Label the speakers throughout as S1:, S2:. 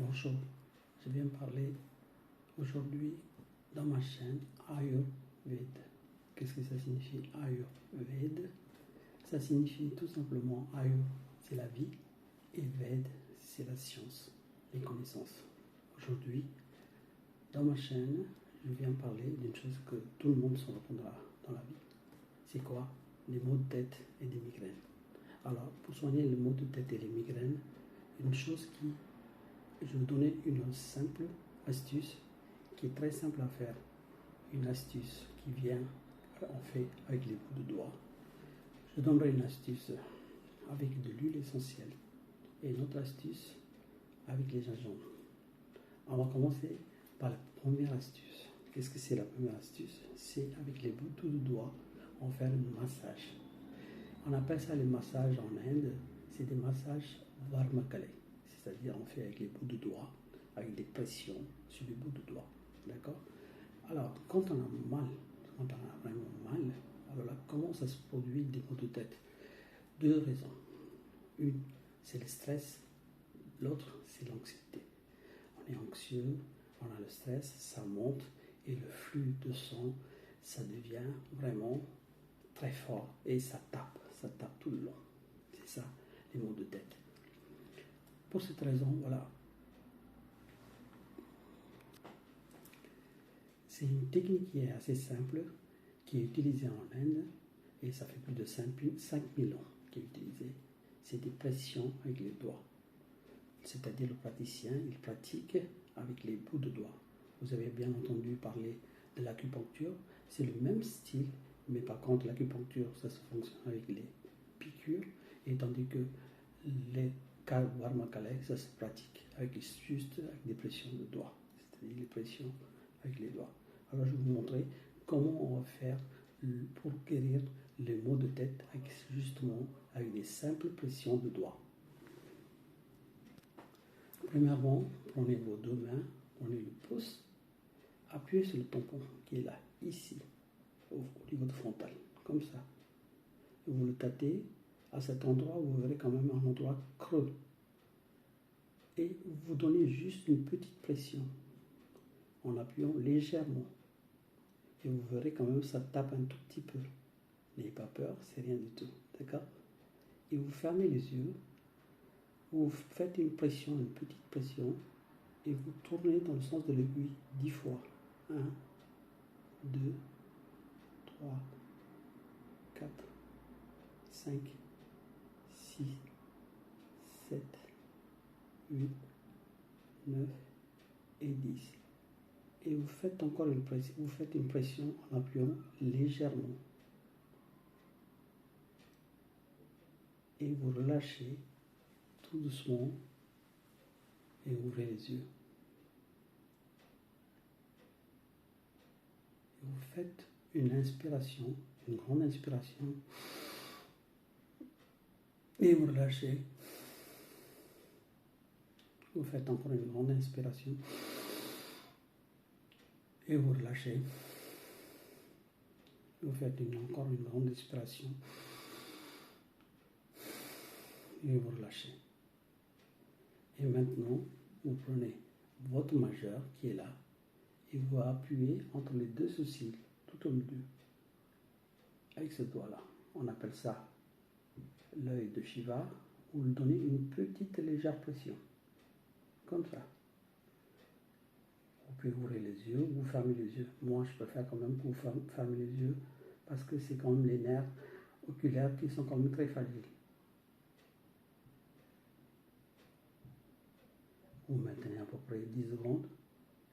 S1: Bonjour, je viens parler aujourd'hui dans ma chaîne Ayurveda. Qu'est-ce que ça signifie Ayurveda? Ça signifie tout simplement Ayur, c'est la vie, et Veda, c'est la science, les connaissances. Aujourd'hui, dans ma chaîne, je viens parler d'une chose que tout le monde se répondra dans la vie. C'est quoi? Les maux de tête et des migraines. Alors, pour soigner les maux de tête et les migraines, une chose qui je vais vous donner une simple astuce qui est très simple à faire. Une astuce qui vient, on fait avec les bouts de doigts. Je donnerai une astuce avec de l'huile essentielle et une autre astuce avec les gingembre. On va commencer par la première astuce. Qu'est-ce que c'est la première astuce? C'est avec les bouts de doigts, on va faire un massage. On appelle ça les massages en Inde, c'est des massages Varmakale. C'est-à-dire on fait avec les bouts de doigts, avec des pressions sur les bouts de doigts. D'accord? Alors, quand on a mal, quand on a vraiment mal, alors là, comment ça se produit des maux de tête? Deux raisons. Une, c'est le stress. L'autre, c'est l'anxiété. On est anxieux, on a le stress, ça monte et le flux de sang, ça devient vraiment très fort et ça tape tout le long. C'est ça, les maux de tête. Pour cette raison, voilà. C'est une technique qui est assez simple, qui est utilisée en Inde, et ça fait plus de 5000 ans qui est utilisée. C'est des pressions avec les doigts. C'est-à-dire le praticien, il pratique avec les bouts de doigts. Vous avez bien entendu parler de l'acupuncture, c'est le même style, mais par contre l'acupuncture, ça se fonctionne avec les piqûres, et tandis que les Varmakale, ça se pratique juste avec des pressions de doigts, c'est-à-dire les pressions avec les doigts. Alors je vais vous montrer comment on va faire pour guérir les maux de tête justement avec des simples pressions de doigts. Premièrement, prenez vos deux mains, prenez le pouce, appuyez sur le tampon qui est là, ici, au niveau de frontal, comme ça. Et vous le tâtez à cet endroit où vous verrez quand même un endroit creux. Et vous donnez juste une petite pression en appuyant légèrement. Et vous verrez quand même ça tape un tout petit peu. N'ayez pas peur, c'est rien du tout. D'accord? Et vous fermez les yeux, vous faites une pression, une petite pression, et vous tournez dans le sens de l'aiguille 10 fois. 1, 2, 3, 4, 5, 6, 7, 8, 9 et 10. Et vous faites encore une pression, vous faites une pression en appuyant légèrement. Et vous relâchez tout doucement et ouvrez les yeux. Et vous faites une inspiration, une grande inspiration. Et vous relâchez. Vous faites encore une grande inspiration. Et vous relâchez. Vous faites encore une grande inspiration. Et vous relâchez. Et maintenant, vous prenez votre majeur qui est là et vous appuyez entre les deux sourcils, tout au milieu, avec ce doigt-là. On appelle ça l'œil de Shiva. Vous lui donnez une petite légère pression, comme ça. Vous pouvez ouvrir les yeux, vous fermez les yeux. Moi, je préfère quand même que vous fermez les yeux parce que c'est quand même les nerfs oculaires qui sont quand même très fragiles. Vous maintenez à peu près 10 secondes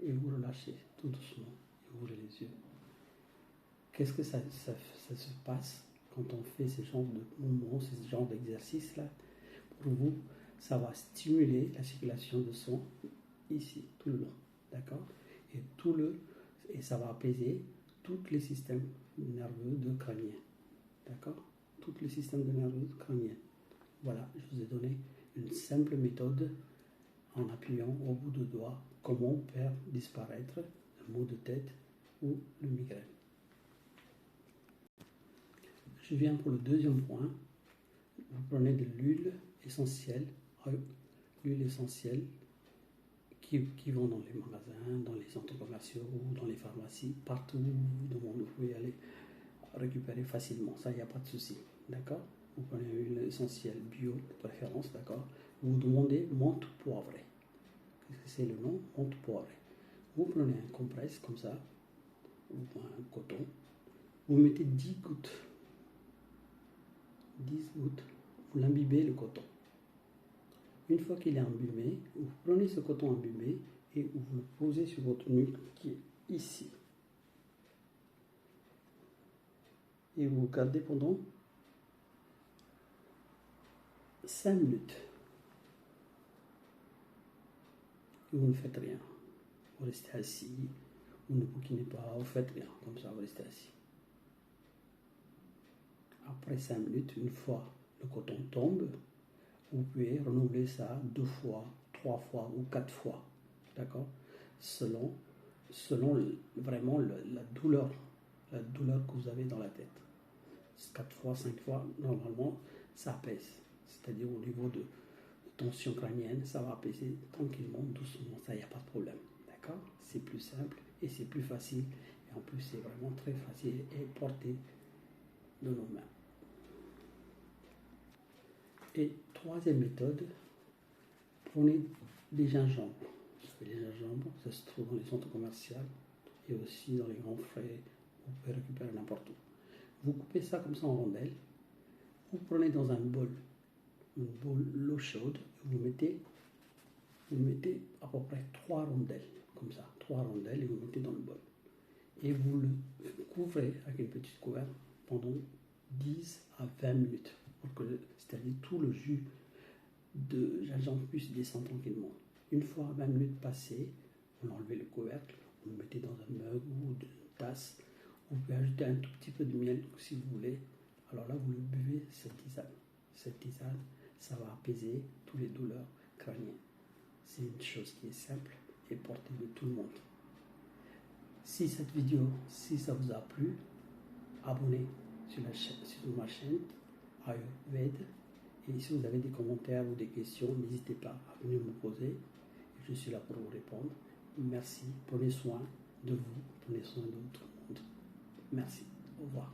S1: et vous relâchez tout doucement et vous ouvrez les yeux. Qu'est-ce que ça se passe quand on fait ce genre de mouvements, ce genre d'exercice-là? Pour vous, ça va stimuler la circulation de sang ici, tout le long. D'accord? Et ça va apaiser tous les systèmes nerveux de crânien. D'accord? Tous les systèmes nerveux crâniens. Voilà, je vous ai donné une simple méthode en appuyant au bout de doigt comment faire disparaître le maux de tête ou le migraine. Je viens pour le deuxième point. Vous prenez de l'huile essentielle. L'huile essentielle, qui vont dans les magasins, dans les centres commerciaux, dans les pharmacies, partout dans le monde, vous pouvez aller récupérer facilement. Ça, il n'y a pas de souci. D'accord? Vous prenez une essentielle bio de préférence. D'accord? Vous demandez menthe poivrée. Qu'est-ce que c'est le nom? Menthe poivrée. Vous prenez un compresse comme ça, ou un coton. Vous mettez 10 gouttes. 10 gouttes. Vous l'imbibez le coton. Une fois qu'il est imbibé, vous prenez ce coton imbibé et vous le posez sur votre nuque qui est ici. Et vous gardez pendant 5 minutes. Et vous ne faites rien. Vous restez assis, vous ne bouquinez pas, vous ne faites rien. Comme ça, vous restez assis. Après 5 minutes, une fois le coton tombe, vous pouvez renouveler ça 2 fois, 3 fois ou 4 fois. D'accord? Selon vraiment la douleur que vous avez dans la tête. 4 fois, 5 fois, normalement, ça apaise. C'est-à-dire au niveau de tension crânienne, ça va apaiser tranquillement, doucement. Ça, il n'y a pas de problème. D'accord? C'est plus simple et c'est plus facile. Et en plus, c'est vraiment très facile et porté de nos mains. Et troisième méthode, prenez des gingembre. Les gingembre, ça se trouve dans les centres commerciaux et aussi dans les grands frais. Vous pouvez récupérer n'importe où. Vous coupez ça comme ça en rondelles. Vous prenez dans un bol, une boule l'eau chaude. Vous mettez à peu près 3 rondelles, comme ça, 3 rondelles, et vous mettez dans le bol. Et vous le couvrez avec une petite couvercle pendant 10 à 20 minutes. C'est-à-dire tout le jus de gingembre puisse descendre tranquillement. Une fois 20 minutes passées, vous enlevez le couvercle, vous le mettez dans un mug ou une tasse. Vous pouvez ajouter un tout petit peu de miel si vous voulez. Alors là, vous le buvez, cette tisane. Cette tisane, ça va apaiser toutes les douleurs crâniennes. C'est une chose qui est simple et portée de tout le monde. Si cette vidéo, si ça vous a plu, abonnez sur ma chaîne Ayurveda. Et si vous avez des commentaires ou des questions, n'hésitez pas à venir me poser. Je suis là pour vous répondre. Merci. Prenez soin de vous. Prenez soin de tout le monde. Merci. Au revoir.